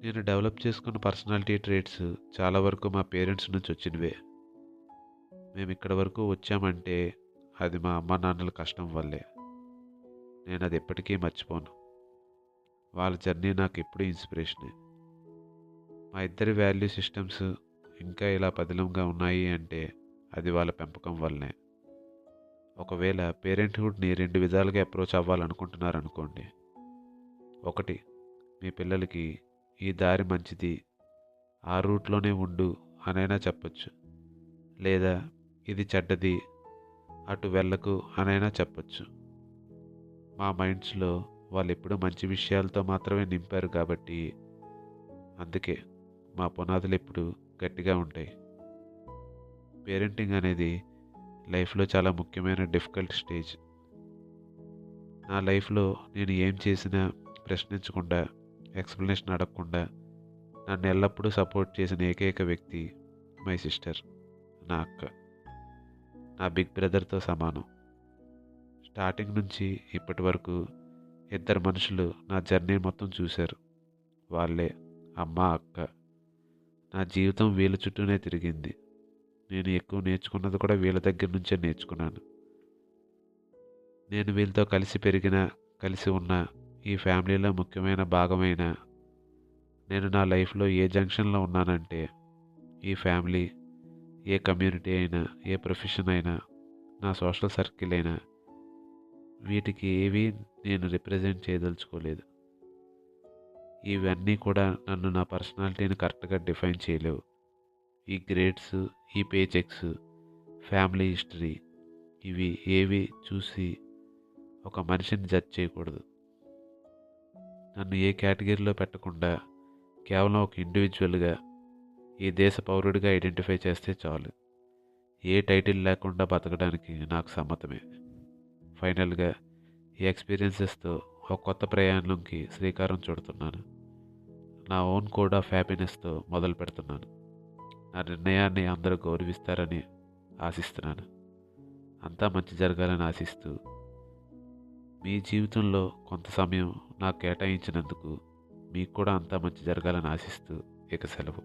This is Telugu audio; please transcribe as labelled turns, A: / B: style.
A: నేను డెవలప్ చేసుకున్న పర్సనాలిటీ ట్రేట్స్ చాలా వరకు మా పేరెంట్స్ నుంచి వచ్చినవే. మేము ఇక్కడ వరకు వచ్చామంటే అది మా అమ్మ నాన్నల కష్టం వల్లే. నేను అది ఎప్పటికీ మర్చిపోను. వాళ్ళ జర్నీ నాకు ఎప్పుడూ ఇన్స్పిరేషనే. మా ఇద్దరి వాల్యూ సిస్టమ్స్ ఇంకా ఇలా పదిలంగా ఉన్నాయి అంటే అది వాళ్ళ పెంపకం వల్లనే. ఒకవేళ పేరెంట్హుడ్ని రెండు విధాలుగా అప్రోచ్ అవ్వాలనుకుంటున్నారనుకోండి. ఒకటి, మీ పిల్లలకి ఈ దారి మంచిది, ఆ రూట్లోనే ఉండు అనైనా చెప్పొచ్చు. లేదా ఇది చెడ్డది, అటు వెళ్ళకు అనైనా చెప్పొచ్చు. మా మైండ్స్లో వాళ్ళు ఎప్పుడూ మంచి విషయాలతో మాత్రమే నింపారు కాబట్టి అందుకే మా పునాదులు ఎప్పుడు గట్టిగా ఉంటాయి. పేరెంటింగ్ అనేది లైఫ్లో చాలా ముఖ్యమైన డిఫికల్ట్ స్టేజ్. నా లైఫ్లో నేను ఏం చేసినా ప్రశ్నించకుండా, ఎక్స్ప్లెనేషన్ అడగకుండా నన్ను ఎల్లప్పుడూ సపోర్ట్ చేసిన ఏకైక వ్యక్తి మై సిస్టర్, నా అక్క. నా బిగ్ బ్రదర్తో సమానం. స్టార్టింగ్ నుంచి ఇప్పటి వరకు ఇద్దరు మనుషులు నా జర్నీ మొత్తం చూశారు. వాళ్ళే అమ్మ, అక్క. నా జీవితం వీళ్ళ చుట్టూనే తిరిగింది. నేను ఎక్కువ నేర్చుకున్నది కూడా వీళ్ళ దగ్గర నుంచే నేర్చుకున్నాను. నేను వీళ్ళతో కలిసి పెరిగిన, కలిసి ఉన్న ఈ ఫ్యామిలీలో ముఖ్యమైన భాగమైన నేను నా లైఫ్లో ఏ జంక్షన్లో ఉన్నానంటే ఈ ఫ్యామిలీ, ఏ కమ్యూనిటీ అయినా, ఏ ప్రొఫెషన్ అయినా, నా సోషల్ సర్కిల్ అయినా వీటికి ఏవి నేను రిప్రజెంట్ చేయదలుచుకోలేదు. ఇవన్నీ కూడా నన్ను, నా పర్సనాలిటీని కరెక్ట్గా డిఫైన్ చేయలేవు. ఈ గ్రేడ్స్, ఈ పే చెక్స్, ఫ్యామిలీ హిస్టరీ ఇవి ఏవి చూసి ఒక మనిషిని జడ్జ్ చేయకూడదు. నన్ను ఏ కేటగిరీలో పెట్టకుండా కేవలం ఒక ఇండివిజువల్గా, ఈ దేశ పౌరుడిగా ఐడెంటిఫై చేస్తే చాలు. ఏ టైటిల్ లేకుండా బతకడానికి నాకు సమ్మతమే. ఫైనల్గా ఈ ఎక్స్పీరియన్సెస్తో ఒక కొత్త ప్రయాణంకి శ్రీకారం చుడుతున్నాను. నా ఓన్ కోడ్ ఆఫ్ హ్యాపీనెస్తో మొదలు పెడుతున్నాను. నా నిర్ణయాన్ని అందరూ గౌరవిస్తారని ఆశిస్తున్నాను. అంతా మంచి జరగాలని ఆశిస్తూ, మీ జీవితంలో కొంత సమయం నాకు కేటాయించినందుకు మీకు కూడా అంతా మంచి జరగాలని ఆశిస్తూ ఇక సెలవు.